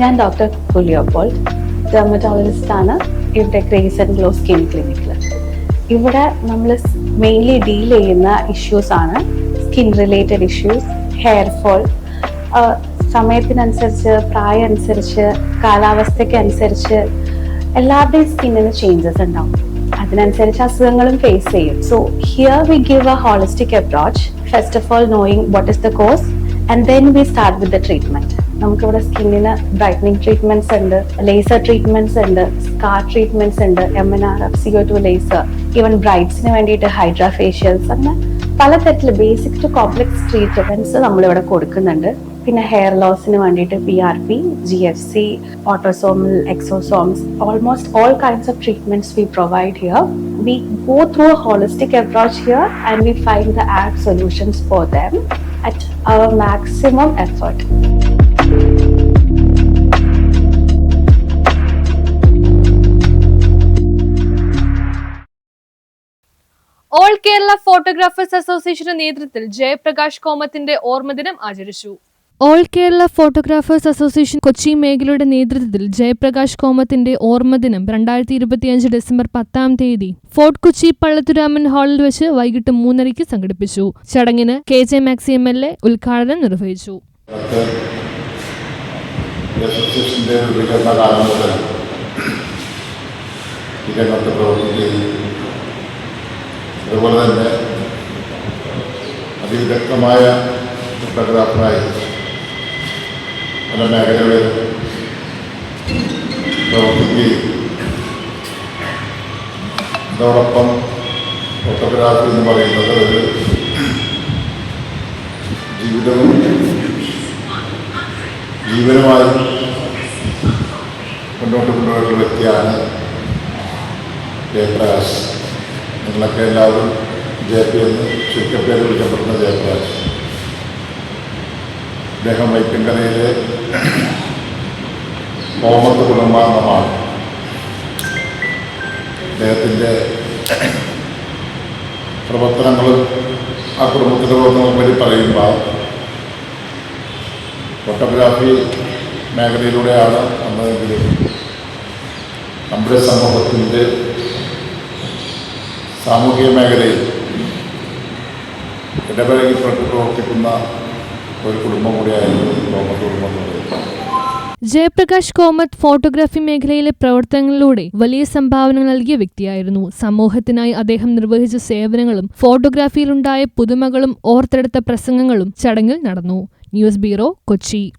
ഞാൻ doctor കുലിയോപോൾ, dermatologist ആണ് ഇവിടെ ഗ്രേസ് ആൻഡ് ഗ്ലോ സ്കിൻ ക്ലിനിക്കിൽ. ഇവിടെ നമ്മൾ മെയിൻലി ഡീൽ ചെയ്യുന്ന ഇഷ്യൂസ് ആണ് skin related issues, hair fall. സമയത്തിനനുസരിച്ച്, പ്രായം അനുസരിച്ച്, കാലാവസ്ഥയ്ക്ക് അനുസരിച്ച് എല്ലാവരുടെയും സ്കിന്നിന് ചേഞ്ചസ് ഉണ്ടാവും. അതിനനുസരിച്ച് അസുഖങ്ങളും ഫേസ് ചെയ്യും. So here we give A holistic approach. First of all knowing what is the cause and then we start with the treatment. നമുക്കിവിടെ സ്കിന്നിന് ബ്രൈറ്റനിങ് ട്രീറ്റ്മെന്റ്സ് ഉണ്ട്, ലേസർ ട്രീറ്റ്മെന്റ്സ് ഉണ്ട്, സ്കാർ ട്രീറ്റ്മെന്റ്സ് ഉണ്ട്, MNRF, CO2 ലേസർ, ഈവൻ ബ്രൈഡ്സിന് വേണ്ടിയിട്ട് hydra facials, അങ്ങനെ പലതരത്തിൽ basic to complex treatments നമ്മളിവിടെ കൊടുക്കുന്നുണ്ട്. പിന്നെ ഹെയർ ലോസിന് വേണ്ടിയിട്ട് PRP, GFC, autosomal, exosomes, almost all kinds of treatments we provide here. We go through a holistic approach here and we find the apt solutions for them at our maximum effort. All Kerala photographers അസോസിയേഷന്റെ നേതൃത്വത്തിൽ ജയപ്രകാശ് കോമത്തിന്റെ ഓർമ്മദിനം ആചരിച്ചു. All Kerala photographers association Kochi മേഖലയുടെ നേതൃത്വത്തിൽ Jayaprakash കോമത്തിന്റെ ഓർമ്മദിനം 2025 December 10 fort Kochi Pallathuraman ഹാളിൽ വെച്ച് വൈകിട്ട് 3:30 സംഘടിപ്പിച്ചു. ചടങ്ങിന് KJ മാക്സി MLA ഉദ്ഘാടനം നിർവഹിച്ചു. അതുപോലെ തന്നെ അതിവിദഗ്ധമായ ഫോട്ടോഗ്രാഫറായി പല മേഖലകളിൽ പ്രവർത്തിക്കുകയും അതോടൊപ്പം ഫോട്ടോഗ്രാഫി എന്ന് പറയുന്നത് ഒരു ജീവനുമായി മുന്നോട്ട് കൊണ്ടുപോയിട്ടുള്ള വ്യക്തിയാണ് ജയപ്രകാശ്. നിങ്ങളൊക്കെ എല്ലാവരും JP എന്ന് ചുരുക്കപ്പേര് വിളിക്കപ്പെടുന്ന ജയപ്രകാശ്. അദ്ദേഹം വൈക്കങ്കരയിലെ കോമത്ത് കുടുംബാംഗമാണ്. അദ്ദേഹത്തിൻ്റെ പ്രവർത്തനങ്ങളും ആ കുടുംബത്തിൻ്റെ പ്രവർത്തനങ്ങളെ പറ്റി പറയുമ്പോൾ ഫോട്ടോഗ്രാഫി മേഖലയിലൂടെയാണ് വന്നതെങ്കിലും നമ്മുടെ സമൂഹത്തിൻ്റെ സാമൂഹിക മേഖലയിൽ ഇടപഴകിപ്പെട്ട് പ്രവർത്തിക്കുന്ന ഒരു കുടുംബം കൂടിയായിരുന്നു കോമത്ത് കുടുംബം. ജയപ്രകാശ് കോമത്ത് ഫോട്ടോഗ്രാഫി മേഖലയിലെ പ്രവർത്തനങ്ങളിലൂടെ വലിയ സംഭാവനകൾ നൽകിയ വ്യക്തിയായിരുന്നു. സമൂഹത്തിനായി അദ്ദേഹം നിർവഹിച്ച സേവനങ്ങളും ഫോട്ടോഗ്രാഫിയിലുണ്ടായ പുതുമകളും ഓർത്തെടുത്ത പ്രസംഗങ്ങളും ചടങ്ങിൽ നടന്നു. News bureau, Kochi.